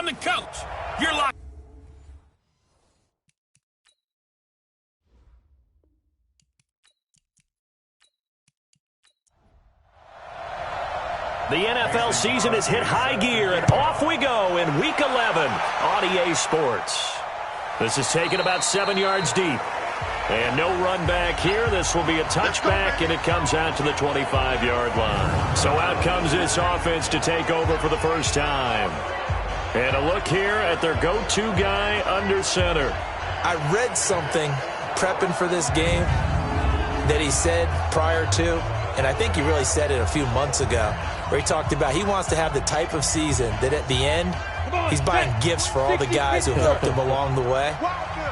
from the coach. You're locked. The NFL season has hit high gear, and off we go in Week 11 on EA Sports. This is taken about 7 yards deep. And no run back here. This will be a touchback, and it comes out to the 25-yard line. So out comes this offense to take over for the first time. And a look here at their go-to guy under center. I read something prepping for this game that he said prior to, and I think he really said it a few months ago, where he talked about he wants to have the type of season that at the end, he's buying gifts for all the guys who helped him along the way.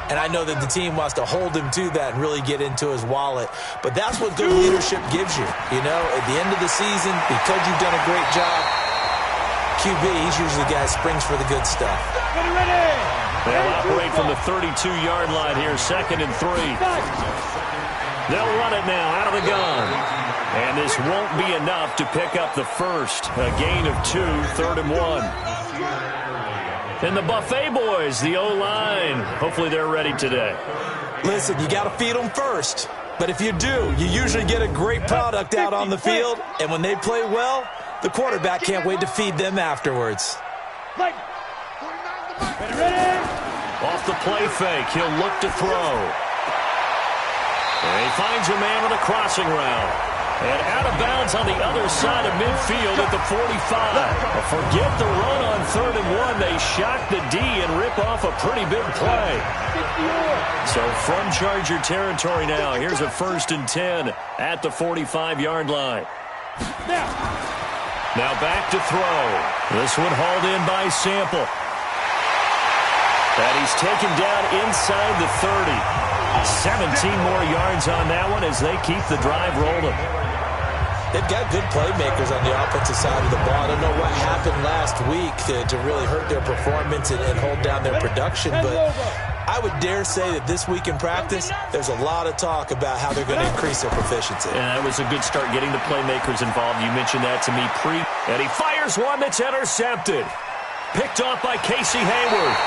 And I know that the team wants to hold him to that and really get into his wallet. But that's what good leadership gives you. You know, at the end of the season, because you've done a great job, QB, he's usually the guy who springs for the good stuff. They'll operate from the 32-yard line here, 2nd and 3. They'll run it now out of the gun. And this won't be enough to pick up the first. A gain of 2, 3rd and 1. And the Buffet boys, the O-line, hopefully they're ready today. Listen, you got to feed them first. But if you do, you usually get a great product out on the field. And when they play well, the quarterback can't wait to feed them afterwards. Off the play fake, he'll look to throw. And he finds a man on a crossing route. And out of bounds on the other side of midfield at the 45. Forget the run on 3rd and 1. They shock the D and rip off a pretty big play. So from Charger territory now, here's a 1st and 10 at the 45-yard line. Now back to throw. This one hauled in by Sample. And he's taken down inside the 30. 17 more yards on that one as they keep the drive rolling. They've got good playmakers on the offensive side of the ball. I don't know what happened last week to really hurt their performance and hold down their production, but I would dare say that this week in practice, there's a lot of talk about how they're going to increase their proficiency. And that was a good start getting the playmakers involved. You mentioned that to me and he fires one that's intercepted. Picked off by Casey Hayward.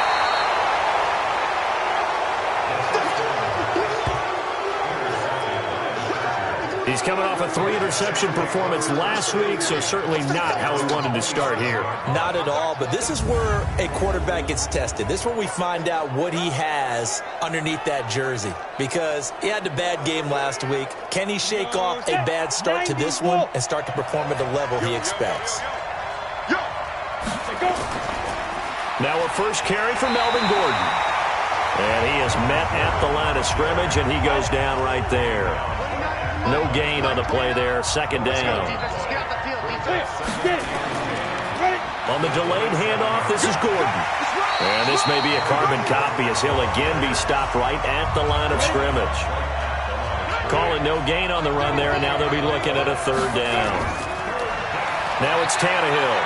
He's coming off a 3-interception performance last week, so certainly not how he wanted to start here. Not at all, but this is where a quarterback gets tested. This is where we find out what he has underneath that jersey, because he had a bad game last week. Can he shake off a bad start to this one and start to perform at the level he expects? Now a first carry for Melvin Gordon. And he is met at the line of scrimmage, and he goes down right there. No gain on the play there. 2nd down. On the delayed handoff, this is Gordon. And this may be a carbon copy as he'll again be stopped right at the line of scrimmage. Calling no gain on the run there, and now they'll be looking at a 3rd down. Now it's Tannehill.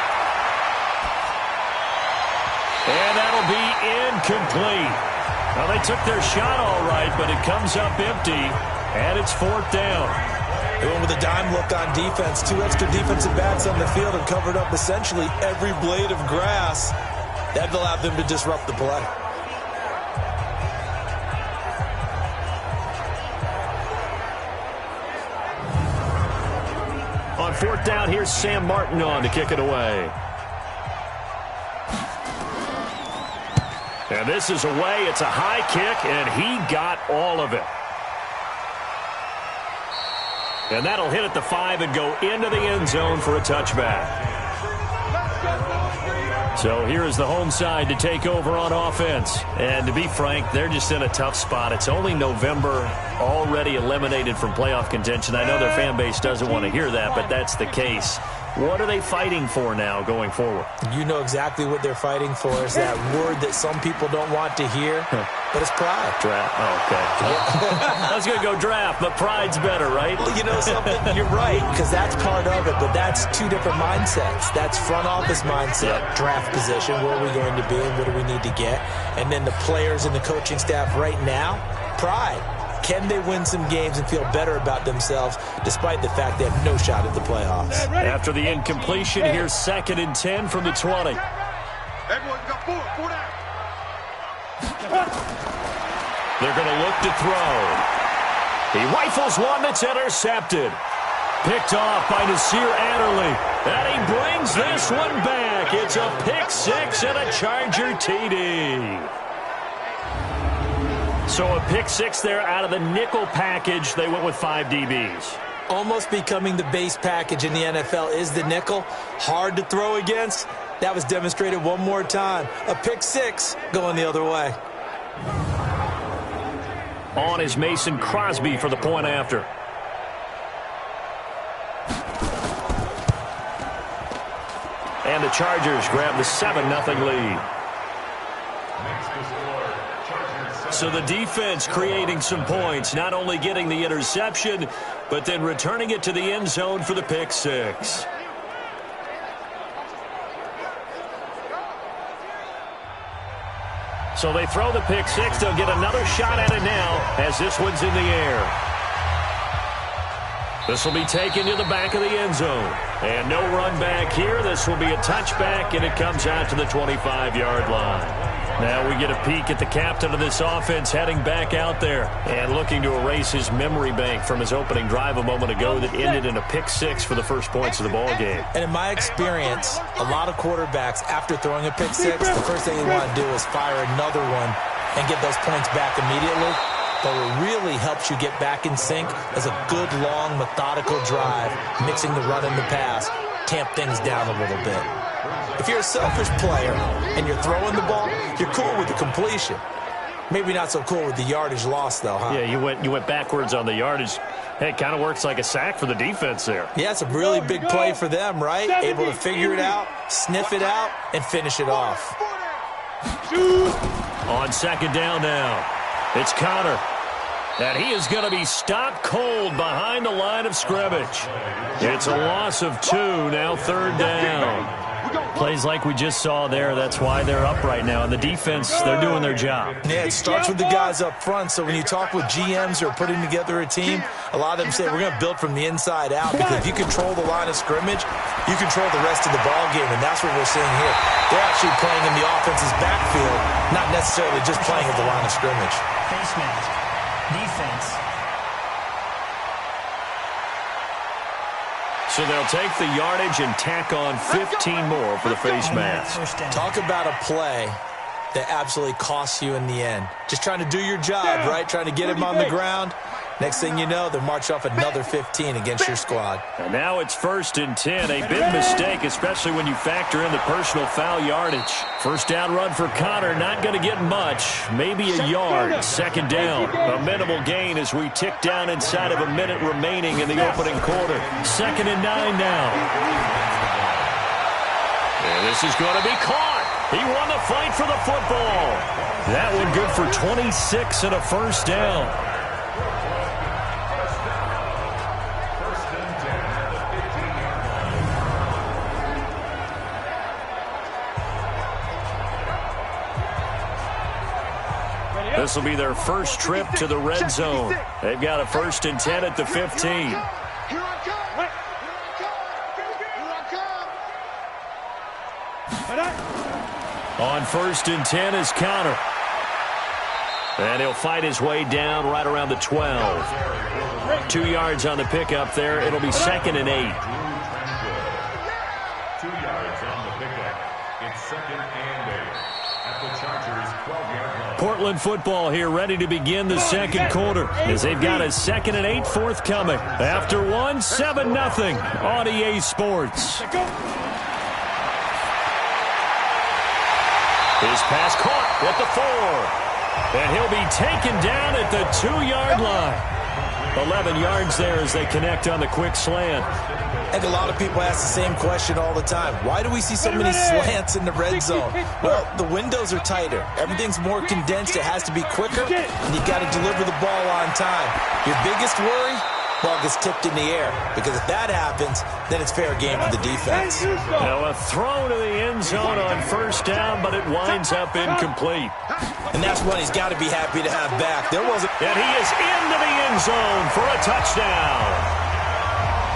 And that'll be incomplete. Now they took their shot all right, but it comes up empty. And it's 4th down. Going with a dime look on defense. 2 extra defensive backs on the field and covered up essentially every blade of grass. That allowed them to disrupt the play. On 4th down, here's Sam Martin on to kick it away. And this is away. It's a high kick, and he got all of it. And that'll hit at the 5 and go into the end zone for a touchback. So here is the home side to take over on offense. And to be frank, they're just in a tough spot. It's only November, already eliminated from playoff contention. I know their fan base doesn't want to hear that, but that's the case. What are they fighting for now going forward? You know exactly what they're fighting for. Is that word that some people don't want to hear, but it's pride. Draft. Oh, okay. I was going to go draft, but pride's better, right? Well, you know something? You're right, because that's part of it, but that's 2 different mindsets. That's front office mindset, draft position, where are we going to be and what do we need to get? And then the players and the coaching staff right now, pride. Can they win some games and feel better about themselves despite the fact they have no shot at the playoffs? After the incompletion, here's 2nd and 10 from the 20. Everyone got four down. They're going to look to throw. He rifles one that's intercepted. Picked off by Nasir Adderley. And he brings this one back. It's a pick six and a Charger TD. So a pick six there out of the nickel package. They went with 5 DBs. Almost becoming the base package in the NFL is the nickel. Hard to throw against. That was demonstrated one more time. A pick six going the other way. On is Mason Crosby for the point after. And the Chargers grab the 7-0 lead. So the defense creating some points, not only getting the interception, but then returning it to the end zone for the pick six. So they throw the pick six. They'll get another shot at it now as this one's in the air. This will be taken to the back of the end zone. And no run back here. This will be a touchback, and it comes out to the 25-yard line. Now we get a peek at the captain of this offense heading back out there and looking to erase his memory bank from his opening drive a moment ago that ended in a pick six for the first points of the ball game. And in my experience, a lot of quarterbacks, after throwing a pick six, the first thing they want to do is fire another one and get those points back immediately. But what really helps you get back in sync is a good, long, methodical drive, mixing the run and the pass, tamp things down a little bit. If you're a selfish player and you're throwing the ball, you're cool with the completion. Maybe not so cool with the yardage loss, though, huh? Yeah, you went backwards on the yardage. Hey, it kind of works like a sack for the defense there. Yeah, it's a really big play for them, right? Able to figure it out, sniff it out, and finish it off. On second down now, it's Connor. And he is going to be stopped cold behind the line of scrimmage. It's a loss of 2, now third down. Plays like we just saw there, that's why they're up right now. And the defense, they're doing their job. Yeah, it starts with the guys up front. So when you talk with GMs who are putting together a team, a lot of them say we're going to build from the inside out. Because if you control the line of scrimmage, you control the rest of the ball game. And that's what we're seeing here. They're actually playing in the offense's backfield, not necessarily just playing at the line of scrimmage. Face mask. Defense. So they'll take the yardage and tack on 15 more for the face mask. Talk about a play that absolutely costs you in the end. Just trying to do your job, right? Trying to get him on the ground. Next thing you know, they'll march off another 15 against your squad. And now it's 1st and 10. A big mistake, especially when you factor in the personal foul yardage. First down run for Connor, not going to get much. Maybe a yard. Second down. A minimal gain as we tick down inside of a minute remaining in the opening quarter. 2nd and 9 now. And this is going to be caught. He won the fight for the football. That one good for 26 and a first down. This will be their first trip to the red zone. They've got a 1st and 10 at the 15. On 1st and 10 is Connor. And he'll fight his way down right around the 12. 2 yards on the pickup there. It'll be 2nd and 8. 2 yards on the pickup. It's 2nd and 8 at the Chargers' 12-yard line. Portland football here ready to begin the second quarter as they've got a 2nd and 8 forthcoming. After one, 7-0 on EA Sports. His pass caught at the 4. And he'll be taken down at the 2-yard line. 11 yards there as they connect on the quick slant. And a lot of people ask the same question all the time. Why do we see so many slants in the red zone? Well, the windows are tighter. Everything's more condensed. It has to be quicker, and you've got to deliver the ball on time. Your biggest worry? Ball gets tipped in the air, because if that happens, then it's fair game for the defense. Now a throw to the end zone on first down, but it winds up incomplete. And that's one he's got to be happy to have back. And he is into the end zone for a touchdown.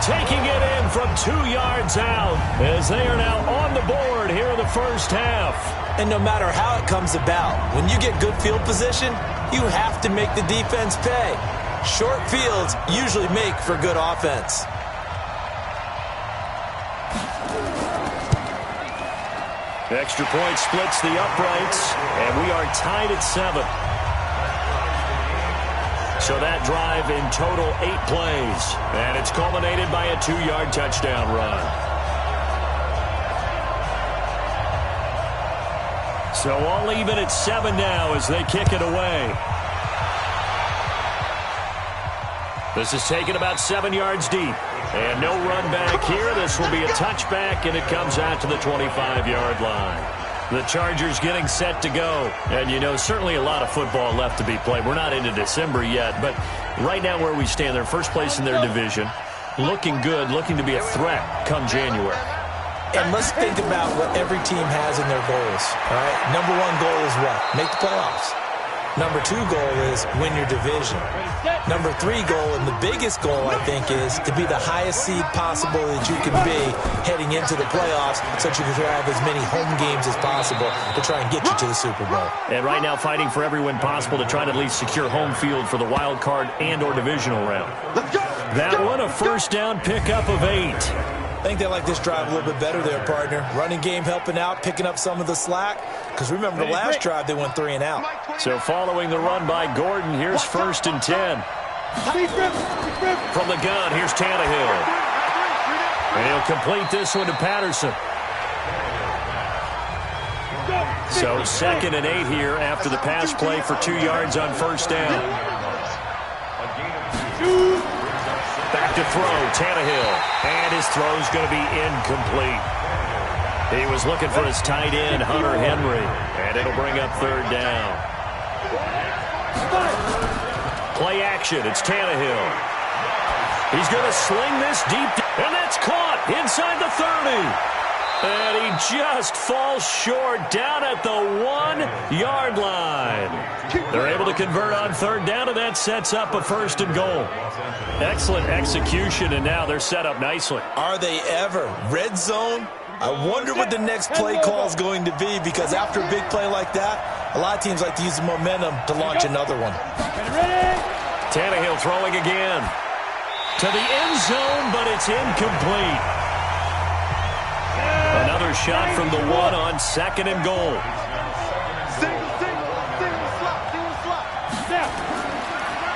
Taking it in from 2 yards out as they are now on the board here for the first half. And no matter how it comes about, when you get good field position, you have to make the defense pay. Short fields usually make for good offense. Extra point splits the uprights, and we are tied at 7. So that drive in total 8 plays, and it's culminated by a 2-yard touchdown run. So all even at 7 now as they kick it away. This is taken about 7 yards deep. And no run back here. This will be a touchback, and it comes out to the 25-yard line. The Chargers getting set to go. And, you know, certainly a lot of football left to be played. We're not into December yet, but right now where we stand, they're first place in their division. Looking good, looking to be a threat come January. And let's think about what every team has in their goals. All right? Number 1 goal is what? Make the playoffs. Number 2 goal is win your division. Number 3 goal, and the biggest goal, I think, is to be the highest seed possible that you can be heading into the playoffs so that you can have as many home games as possible to try and get you to the Super Bowl. And right now fighting for every win possible to try to at least secure home field for the wild card and or divisional round. That one, a first down pickup of 8. I think they like this drive a little bit better there, partner. Running game helping out, picking up some of the slack. Because remember, the last drive, they went 3 and out. So following the run by Gordon, here's 1st and 10. From the gun, here's Tannehill. And he'll complete this one to Patterson. So 2nd and 8 here after the pass play for 2 yards on first down. Back to throw, Tannehill. And his throw's going to be incomplete. He was looking for his tight end, Hunter Henry. And it'll bring up 3rd down. Play action, it's Tannehill. He's going to sling this deep, and that's caught inside the 30. And he just falls short down at the 1-yard line. They're able to convert on 3rd down, and that sets up a 1st and goal. Excellent execution, and now they're set up nicely. Are they ever? Red zone? I wonder what the next play call is going to be, because after a big play like that, a lot of teams like to use the momentum to launch another one. Tannehill throwing again. To the end zone, but it's incomplete. Another shot from the 1 on 2nd and goal.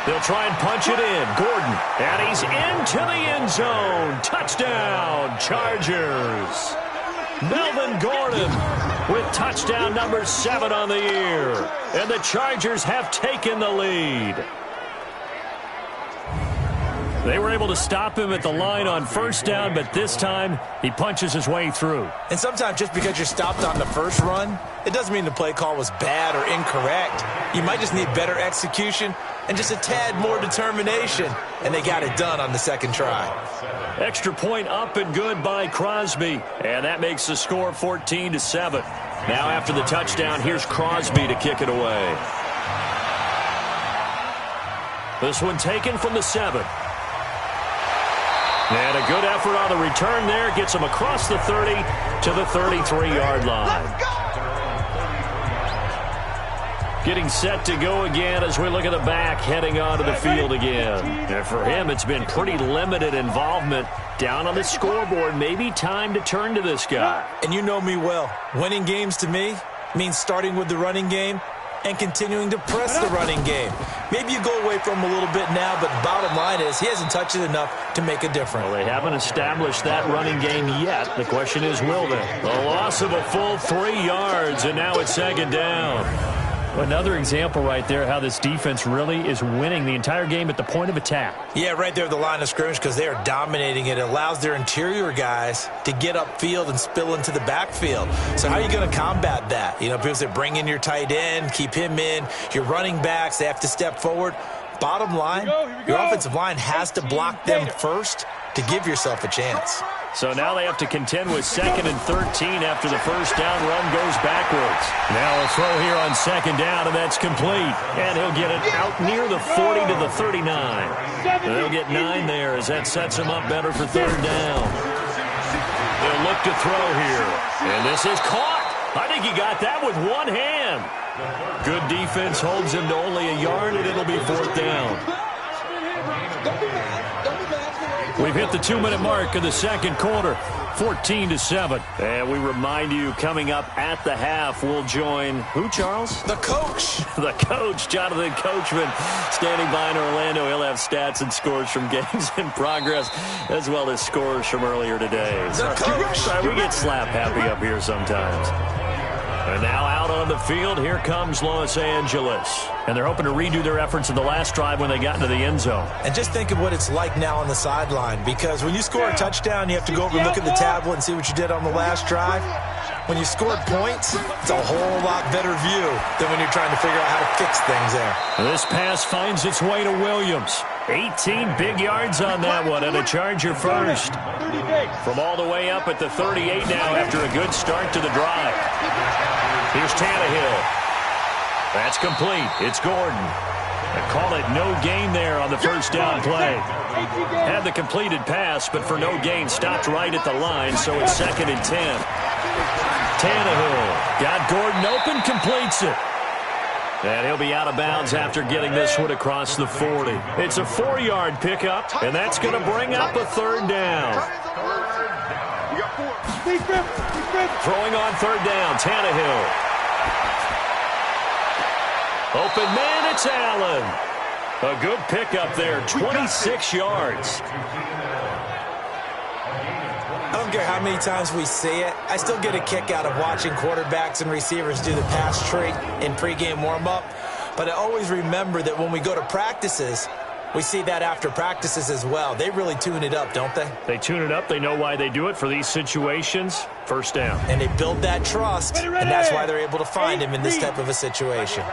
They'll try and punch it in. Gordon, and he's into the end zone. Touchdown, Chargers. Melvin Gordon with touchdown number 7 on the year. And the Chargers have taken the lead. They were able to stop him at the line on first down, but this time he punches his way through. And sometimes just because you're stopped on the first run, it doesn't mean the play call was bad or incorrect. You might just need better execution and just a tad more determination. And they got it done on the 2nd try. Extra point up and good by Crosby. And that makes the score 14-7. Now after the touchdown, here's Crosby to kick it away. This one taken from the 7. And a good effort on the return there. Gets him across the 30 to the 33-yard line. Getting set to go again as we look at the back heading onto the field again. And for him, it's been pretty limited involvement down on the scoreboard. Maybe time to turn to this guy. And you know me well. Winning games to me means starting with the running game and continuing to press the running game. Maybe you go away from him a little bit now, but the bottom line is he hasn't touched it enough to make a difference. Well, they haven't established that running game yet. The question is, will they? A loss of a full 3 yards, and now it's 2nd down. Another example right there how this defense really is winning the entire game at the point of attack. Yeah, right there at the line of scrimmage because they are dominating it. It allows their interior guys to get upfield and spill into the backfield. So how are you going to combat that? You know, because they bring in your tight end, keep him in. Your running backs, they have to step forward. Bottom line, your offensive line has to block them first to give yourself a chance. So now they have to contend with 2nd and 13 after the first down run goes backwards. Now a throw here on 2nd down, and that's complete. And he'll get it out near the 40 to the 39. They'll get 9 there as that sets him up better for 3rd down. he'll look to throw here. And this is caught. I think he got that with one hand. Good defense holds him to only a yard, and it'll be 4th down. We've hit the 2-minute mark of the second quarter, 14-7. And we remind you, coming up at the half, we'll join who, Charles? The coach. The coach, Jonathan Coachman, standing by in Orlando. He'll have stats and scores from games in progress, as well as scores from earlier today. The coach. We get slap happy up here sometimes. And now out on the field, here comes Los Angeles. And they're hoping to redo their efforts in the last drive when they got into the end zone. And just think of what it's like now on the sideline, because when you score a touchdown, you have to go over and look at the tablet and see what you did on the last drive. When you scored points, it's a whole lot better view than when you're trying to figure out how to fix things there. This pass finds its way to Williams. 18 big yards on that one, and a Charger first. From all the way up at the 38 now after a good start to the drive. Here's Tannehill. That's complete. It's Gordon. They call it no gain there on the first down play. Had the completed pass, but for no gain, stopped right at the line, so it's 2nd and 10. Tannehill got Gordon open, completes it. And he'll be out of bounds after getting this one across the 40. It's a 4-yard pickup, and that's going to bring up a 3rd down. Throwing on 3rd down, Tannehill. Open man, it's Allen. A good pickup there, 26 yards. I don't care how many times we see it. I still get a kick out of watching quarterbacks and receivers do the pass tree in pregame warm-up. But I always remember that when we go to practices, we see that after practices as well. They really tune it up, don't they? They tune it up. They know why they do it for these situations. First down. And they build that trust, and that's why they're able to find him in this type of a situation.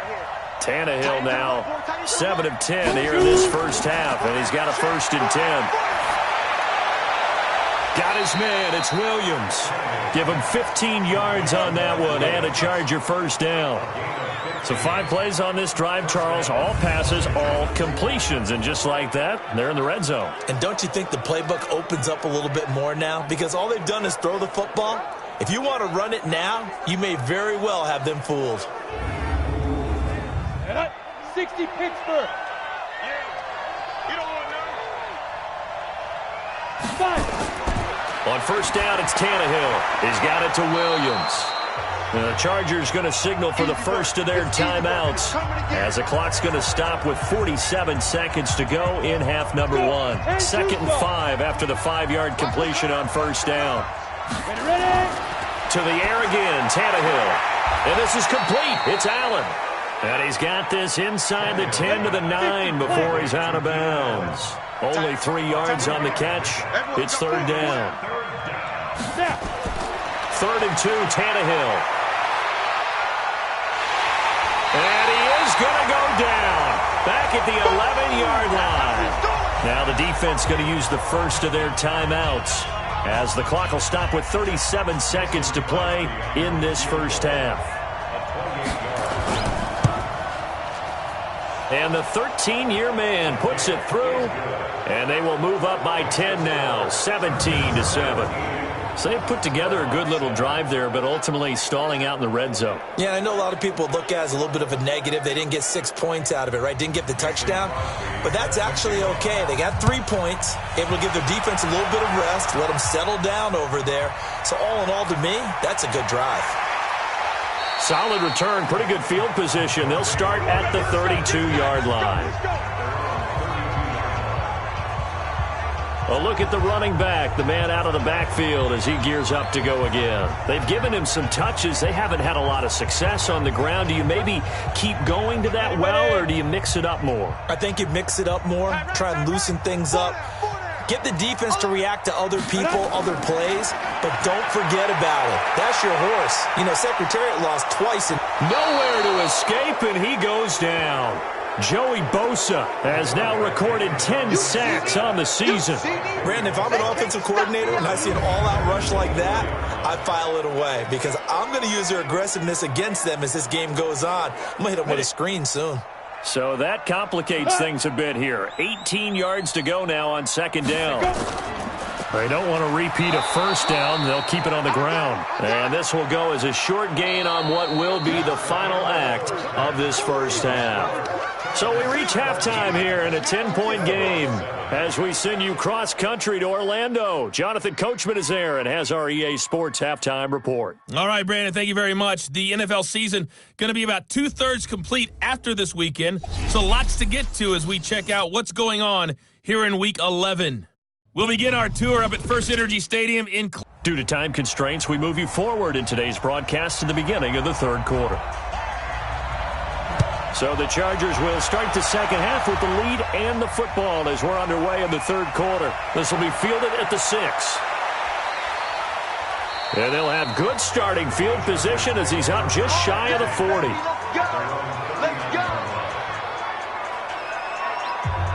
Tannehill now 7 of 10 here in this first half, and he's got a 1st and 10. Got his man. It's Williams. Give him 15 yards on that one and a Charger first down. So 5 plays on this drive, Charles. All passes, all completions. And just like that, they're in the red zone. And don't you think the playbook opens up a little bit more now? Because all they've done is throw the football. If you want to run it now, you may very well have them fooled. 60 Pittsburgh. On first down, it's Tannehill. He's got it to Williams. The Chargers going to signal for the first of their timeouts as the clock's going to stop with 47 seconds to go in half number 1. 2nd and 5 after the 5-yard completion on first down. To the air again, Tannehill. And this is complete. It's Allen. And he's got this inside the 10 to the 9 before he's out of bounds. Only 3 yards on the catch. It's 3rd down. 3rd and 2, Tannehill. And he is going to go down. Back at the 11-yard line. Now the defense going to use the first of their timeouts, as the clock will stop with 37 seconds to play in this first half. And the 13-year man puts it through, and they will move up by 10 now, 17-7. So they put together a good little drive there, but ultimately stalling out in the red zone. Yeah, I know a lot of people look at it as a little bit of a negative. They didn't get 6 points out of it, right? Didn't get the touchdown. But that's actually okay. They got 3 points, able to give their defense a little bit of rest, let them settle down over there. So all in all, to me, that's a good drive. Solid return, pretty good field position. They'll start at the 32-yard line. A look at the running back, the man out of the backfield as he gears up to go again. They've given him some touches. They haven't had a lot of success on the ground. Do you maybe keep going to that well, or do you mix it up more? I think you mix it up more, try and loosen things up. Get the defense to react to other people, other plays, but don't forget about it. That's your horse. You know, Secretariat lost twice. Nowhere to escape, and he goes down. Joey Bosa has now recorded 10 sacks on the season. Brandon, if I'm an offensive coordinator and I see an all-out rush like that, I file it away because I'm going to use their aggressiveness against them as this game goes on. I'm going to hit them with a screen soon. So that complicates things a bit here. 18 yards to go now on 2nd down. They don't want to repeat a first down. They'll keep it on the ground. And this will go as a short gain on what will be the final act of this first half. So we reach halftime here in a 10-point game as we send you cross-country to Orlando. Jonathan Coachman is there and has our EA Sports halftime report. All right, Brandon, thank you very much. The NFL season going to be about two-thirds complete after this weekend, so lots to get to as we check out what's going on here in Week 11. We'll begin our tour up at First Energy Stadium in Due to time constraints, we move you forward in today's broadcast to the beginning of the third quarter. So the Chargers will start the second half with the lead and the football as we're underway in the third quarter. This will be fielded at the 6. And they'll have good starting field position as he's up just shy of the 40.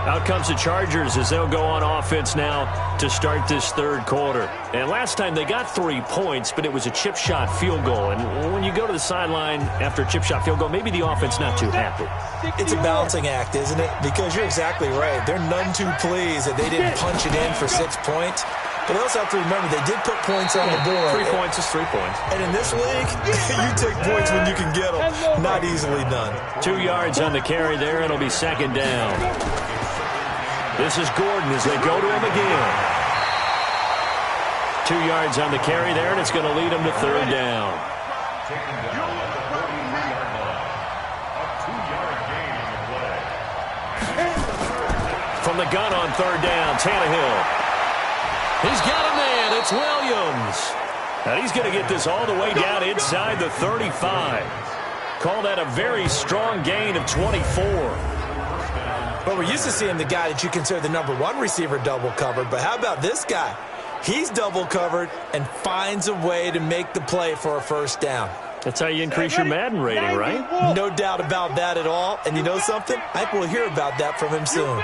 Out comes the Chargers as they'll go on offense now to start this third quarter. And last time they got 3 points, but it was a chip shot field goal. And when you go to the sideline after a chip shot field goal, maybe the offense not too happy. It's a balancing act, isn't it? Because you're exactly right. They're none too pleased that they didn't punch it in for 6 points. But they also have to remember they did put points on the board. 3 points is 3 points. And in this league, you take points when you can get them. Not easily done. 2 yards on the carry there. It'll be second down. This is Gordon as they go to him again. 2 yards on the carry there, and it's going to lead him to third down. Taken down at the 43-yard line. A 2-yard gain on the play. From the gun on third down, Tannehill. He's got a man. It's Williams. And he's going to get this all the way down inside the 35. Call that a very strong gain of 24. But we're used to seeing the guy that you consider the number 1 receiver double covered. But how about this guy? He's double covered and finds a way to make the play for a first down. That's how you increase your Madden rating, right? No doubt about that at all. And you know something? I think we'll hear about that from him soon.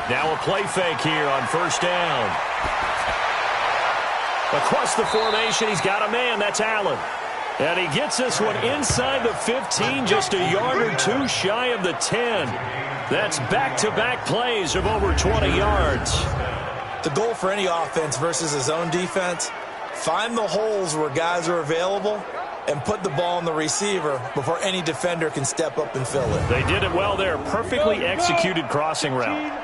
Now a play fake here on first down. Across the formation, he's got a man. That's Allen. And he gets this one inside the 15, just a yard or 2 shy of the 10. That's back-to-back plays of over 20 yards. The goal for any offense versus his own defense, find the holes where guys are available and put the ball on the receiver before any defender can step up and fill it. They did it well there. Perfectly executed crossing route.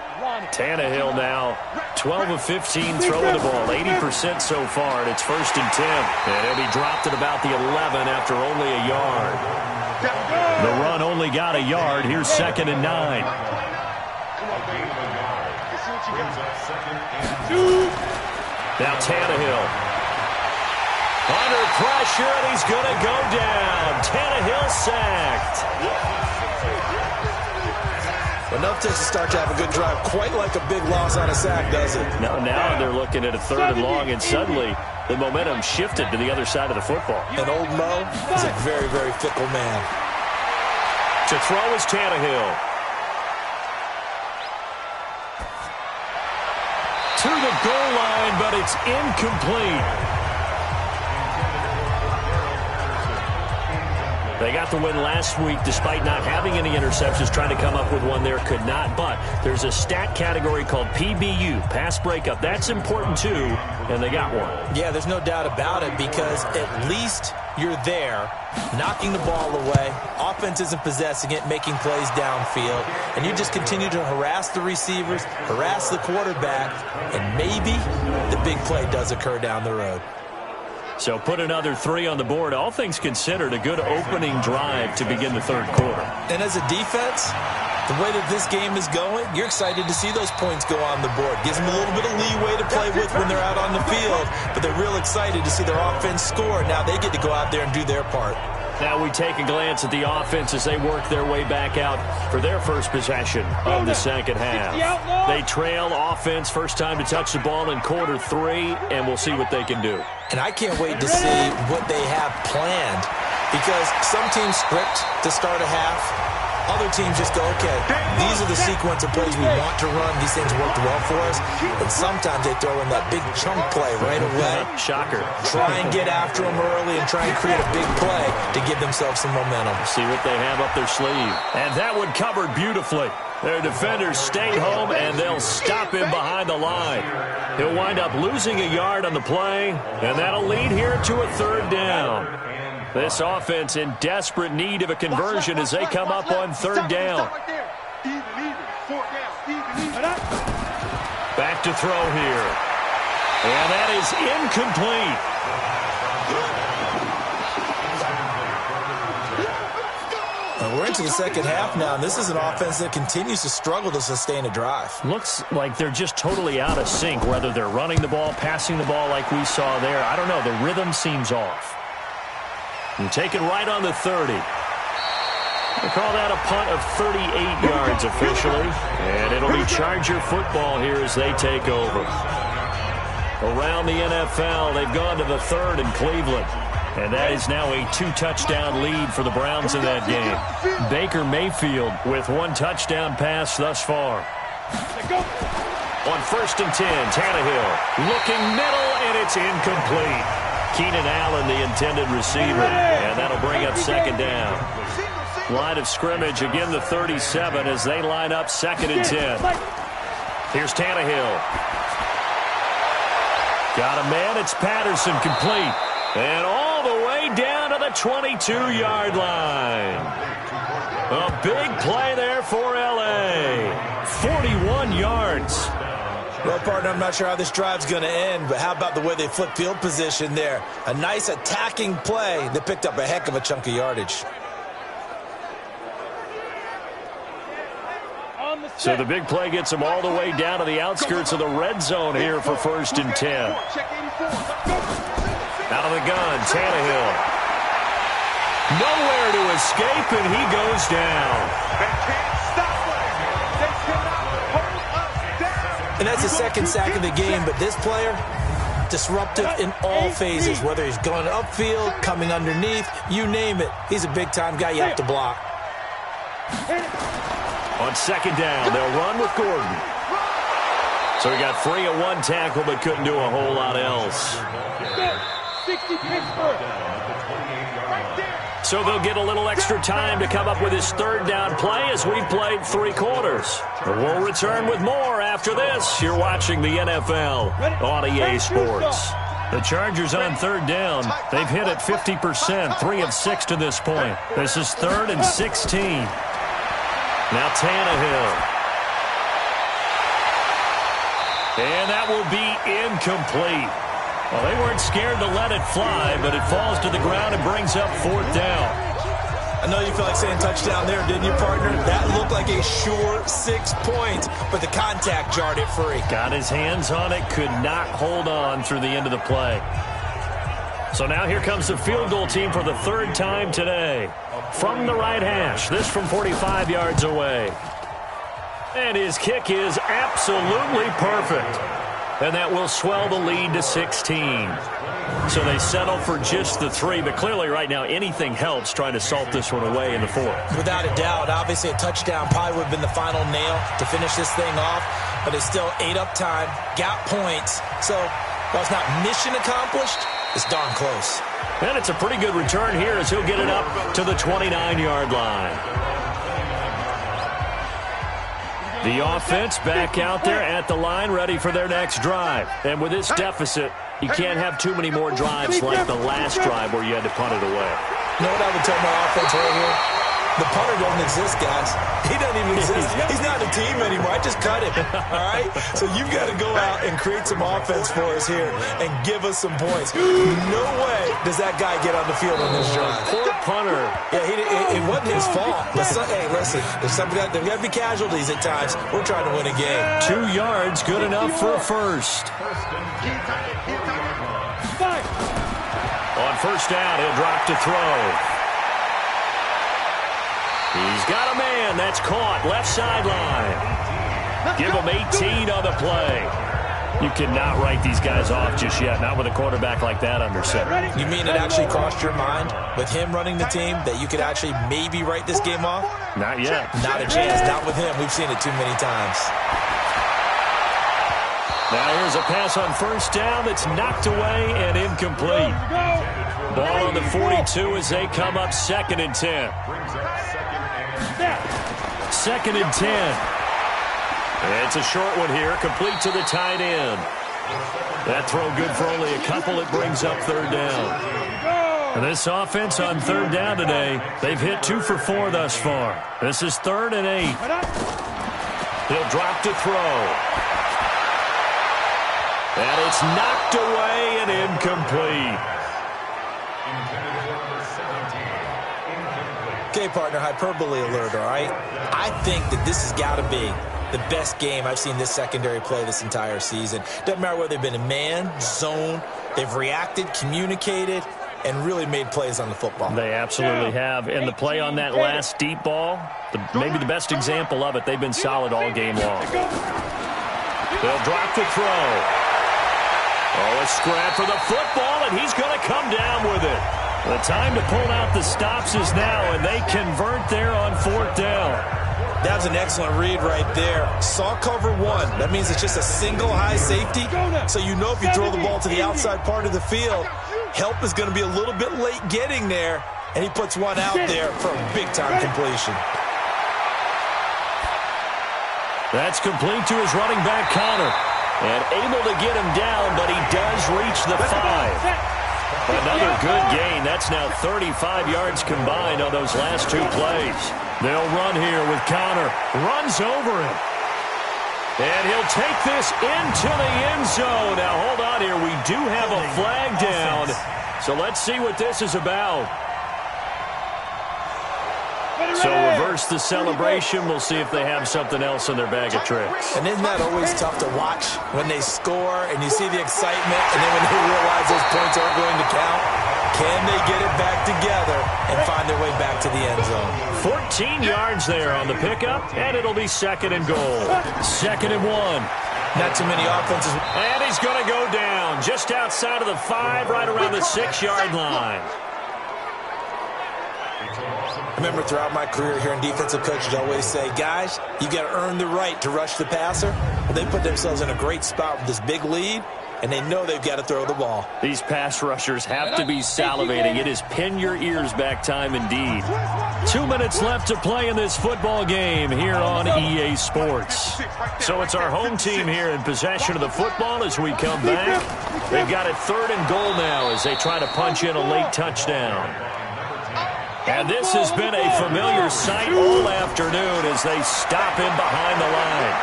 Tannehill now 12 of 15 throwing the ball, 80% so far, and it's first and 10. And he'll be dropped at about the 11 after only a yard. The run only got a yard. Here's second and 9. Now Tannehill. Under pressure, and he's going to go down. Tannehill sacked. Enough takes to start to have a good drive, quite like a big loss on a sack, does it? Now they're looking at a third and long, and suddenly the momentum shifted to the other side of the football. And old Mo is a very, very fickle man. To throw is Tannehill. To the goal line, but it's incomplete. They got the win last week despite not having any interceptions. Trying to come up with one there, could not. But there's a stat category called PBU, pass breakup. That's important too, and they got one. Yeah, there's no doubt about it because at least you're there, knocking the ball away. Offense isn't possessing it, making plays downfield. And you just continue to harass the receivers, harass the quarterback, and maybe the big play does occur down the road. So put another 3 on the board. All things considered, a good opening drive to begin the third quarter. And as a defense, the way that this game is going, you're excited to see those points go on the board. Gives them a little bit of leeway to play with when they're out on the field. But they're real excited to see their offense score. Now they get to go out there and do their part. Now we take a glance at the offense as they work their way back out for their first possession of the second half. They trail offense, first time to touch the ball in quarter 3, and we'll see what they can do. And I can't wait to see what they have planned because some teams script to start a half. Other teams just go, okay, these are the sequence of plays we want to run. These things worked well for us. And sometimes they throw in that big chunk play right away. Shocker. Try and get after them early and try and create a big play to give themselves some momentum. See what they have up their sleeve. And that one covered beautifully. Their defenders stayed home, and they'll stop him behind the line. He'll wind up losing a yard on the play, and that'll lead here to a 3rd down. This offense in desperate need of a conversion as they come up on 3rd down. Back to throw here. And that is incomplete. We're into the second half now, and this is an offense that continues to struggle to sustain a drive. Looks like they're just totally out of sync, whether they're running the ball, passing the ball like we saw there. I don't know. The rhythm seems off. And taken right on the 30. They call that a punt of 38 yards officially. And it'll be Charger football here as they take over. Around the NFL, they've gone to the 3rd in Cleveland. And that is now a 2-touchdown lead for the Browns in that game. Baker Mayfield with 1 touchdown pass thus far. On 1st and 10, Tannehill looking middle, and it's incomplete. Keenan Allen, the intended receiver, and that'll bring up 2nd down. Line of scrimmage, again the 37 as they line up 2nd and 10. Here's Tannehill. Got a man, it's Patterson, complete. And all the way down to the 22-yard line. A big play there for L.A. 41 yards. Well, partner, I'm not sure how this drive's going to end, but how about the way they flip field position there? A nice attacking play that picked up a heck of a chunk of yardage. So the big play gets them all the way down to the outskirts of the red zone here for 1st and 10. Out of the gun, Tannehill. Nowhere to escape, and he goes down. And that's the 2nd sack of the game, but this player, disruptive in all phases, whether he's going upfield, coming underneath, you name it. He's a big-time guy you have to block. On 2nd down, they'll run with Gordon. So he got free of 1 tackle, but couldn't do a whole lot else. 60 Pittsburgh. So they'll get a little extra time to come up with his 3rd down play as we've played 3 quarters. We'll return with more after this. You're watching the NFL on EA Sports. The Chargers on 3rd down. They've hit it 50%, 3 of 6 to this point. This is 3rd and 16. Now Tannehill. And that will be incomplete. Well, they weren't scared to let it fly, but it falls to the ground and brings up 4th down. I know you felt like saying touchdown there, didn't you, partner? That looked like a sure 6 points, but the contact jarred it free. Got his hands on it, could not hold on through the end of the play. So now here comes the field goal team for the 3rd time today. From the right hash, this from 45 yards away. And his kick is absolutely perfect. And that will swell the lead to 16. So they settle for just the 3, but clearly right now anything helps trying to salt this one away in the 4th. Without a doubt, obviously a touchdown probably would have been the final nail to finish this thing off, but it's still ate up time, got points. So while it's not mission accomplished, it's darn close. And it's a pretty good return here as he'll get it up to the 29-yard line. The offense back out there at the line, ready for their next drive. And with this deficit, you can't have too many more drives like the last drive where you had to punt it away. You know what I would tell my offense right here? The punter doesn't exist, guys. He doesn't even exist. He's not a team anymore. I just cut him, all right? So you've got to go out and create some offense for us here and give us some points. No way does that guy get on the field on this drive. Poor punter. Yeah, it wasn't his fault. But hey, listen, there's got to be casualties at times. We're trying to win a game. 2 yards, good enough for a first. On 1st down, he'll drop to throw. He's got a man. That's caught. Left sideline. Give him 18 on the play. You cannot write these guys off just yet, not with a quarterback like that under center. You mean it actually crossed your mind with him running the team that you could actually maybe write this game off? Not yet. Not a chance. Not with him. We've seen it too many times. Now here's a pass on 1st down that's knocked away and incomplete. Ball on the 42 as they come up 2nd and 10. 2nd and 10. It's a short one here, complete to the tight end. That throw good for only a couple. It brings up 3rd down. And this offense on 3rd down today, they've hit 2 for 4 thus far. This is 3rd and 8. He'll drop to throw. And it's knocked away and incomplete. Okay, partner, hyperbole alert, all right? I think that this has got to be the best game I've seen this secondary play this entire season. Doesn't matter whether they've been in man, zone, they've reacted, communicated, and really made plays on the football. They absolutely have. And the play on that last deep ball, maybe the best example of it, they've been solid all game long. They'll drop to throw. Oh, a scrap for the football, and he's going to come down with it. The time to pull out the stops is now, and they convert there on 4th down. That's an excellent read right there. Saw cover 1. That means it's just a single high safety. So you know if you throw the ball to the outside part of the field, help is going to be a little bit late getting there, and he puts one out there for a big-time completion. That's complete to his running back, Connor. And able to get him down, but he does reach the 5. Another good gain. That's now 35 yards combined on those last 2 plays. They'll run here with Connor. Runs over him. And he'll take this into the end zone. Now, hold on here. We do have a flag down. So let's see what this is about. So reverse the celebration. We'll see if they have something else in their bag of tricks. And isn't that always tough to watch when they score and you see the excitement, and then when they realize those points aren't going to count? Can they get it back together and find their way back to the end zone? 14 yards there on the pickup, and it'll be 2nd and goal. 2nd and 1. Not too many offenses. And he's going to go down just outside of the 5, right around the 6-yard line. I remember throughout my career here in defensive coaches always say, guys, you got to earn the right to rush the passer. They put themselves in a great spot with this big lead, and they know they've got to throw the ball. These pass rushers have to be salivating. It is pin your ears back time indeed. 2 minutes left to play in this football game here on EA Sports. So it's our home team here in possession of the football as we come back. They've got it 3rd and goal now as they try to punch in a late touchdown. And this has been a familiar sight all afternoon as they stop him behind the line.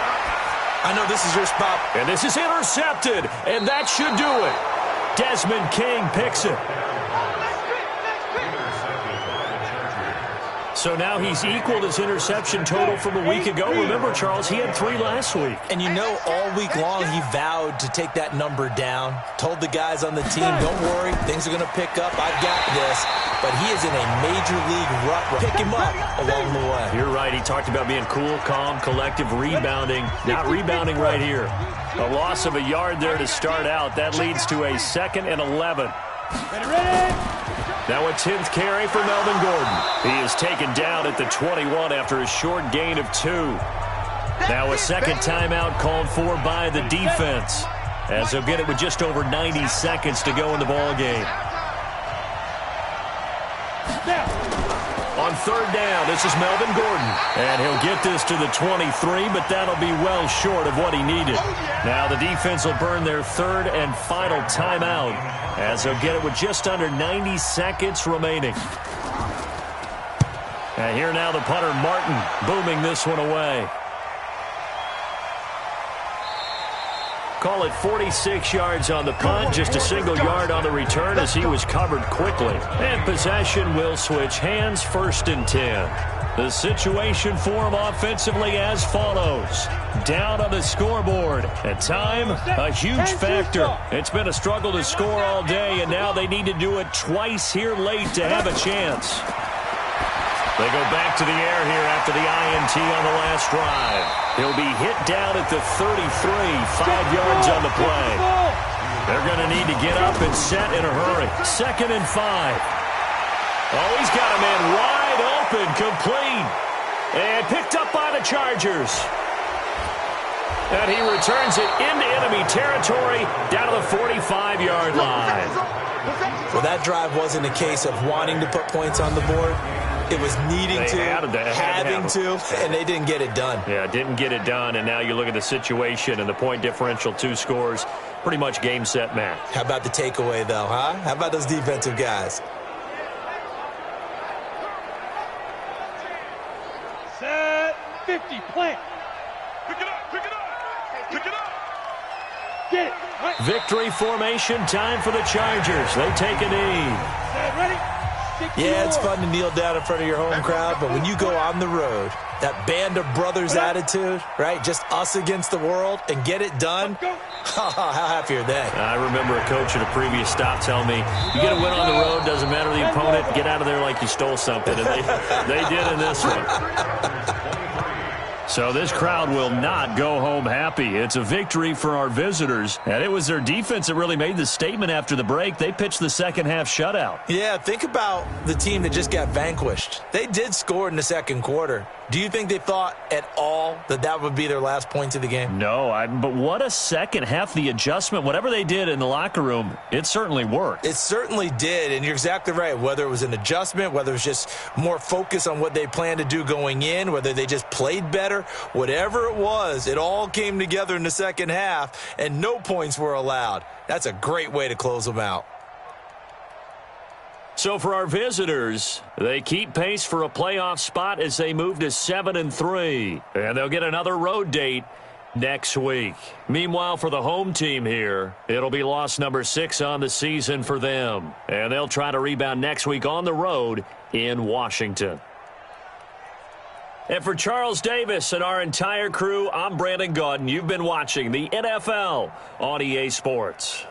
I know this is your spot. And this is intercepted, and that should do it. Desmond King picks it. So now he's equaled his interception total from a week ago. Remember, Charles, he had 3 last week. And you know, all week long he vowed to take that number down. Told the guys on the team, don't worry, things are going to pick up. I've got this. But he is in a major league rut. Pick him up along the way. You're right. He talked about being cool, calm, collective, rebounding. Not rebounding right here. A loss of a yard there to start out. That leads to a 2nd and 11. Now a 10th carry for Melvin Gordon. He is taken down at the 21 after a short gain of 2. Now a 2nd timeout called for by the defense, as they'll get it with just over 90 seconds to go in the ball game. On 3rd down, this is Melvin Gordon. And he'll get this to the 23, but that'll be well short of what he needed. Now the defense will burn their 3rd and final timeout, as they'll get it with just under 90 seconds remaining. And here now the punter, Martin, booming this one away. Call it 46 yards on the punt, just a single yard on the return as he was covered quickly. And possession will switch hands, 1st and 10. The situation for him offensively as follows. Down on the scoreboard. At time, a huge factor. It's been a struggle to score all day, and now they need to do it twice here late to have a chance. They go back to the air here after the INT on the last drive. He'll be hit down at the 33, 5 yards on the play. They're going to need to get up and set in a hurry. 2nd and 5. Oh, he's got a man wide open, complete. And picked up by the Chargers. And he returns it into enemy territory down to the 45-yard line. Well, that drive wasn't a case of wanting to put points on the board. It was needing to, having to, and they didn't get it done. Yeah, didn't get it done, and now you look at the situation and the point differential, 2 scores, pretty much game, set, match. How about the takeaway, though, huh? How about those defensive guys? Set 50, plant. Pick it up, pick it up, pick it up. Get it. Right. Victory formation time for the Chargers. They take a knee. Set, ready? 60 Yeah, it's more. fun to kneel down in front of your home crowd, but when you go on the road, that band of brothers attitude, right? Just us against the world and get it done. Go. How happy are they? I remember a coach at a previous stop telling me, you get a win on the road, doesn't matter the opponent, get out of there like you stole something. And they did in this one. So this crowd will not go home happy. It's a victory for our visitors. And it was their defense that really made the statement after the break. They pitched the second-half shutout. Yeah, think about the team that just got vanquished. They did score in the second quarter. Do you think they thought at all that that would be their last points of the game? No, but what a second half. The adjustment, whatever they did in the locker room, it certainly worked. It certainly did, and you're exactly right. Whether it was an adjustment, whether it was just more focus on what they planned to do going in, whether they just played better, whatever it was, it all came together in the second half, and no points were allowed. That's a great way to close them out. So for our visitors, they keep pace for a playoff spot as they move to 7-3. And they'll get another road date next week. Meanwhile, for the home team here, it'll be loss number 6 on the season for them. And they'll try to rebound next week on the road in Washington. And for Charles Davis and our entire crew, I'm Brandon Gaudin. You've been watching the NFL on EA Sports.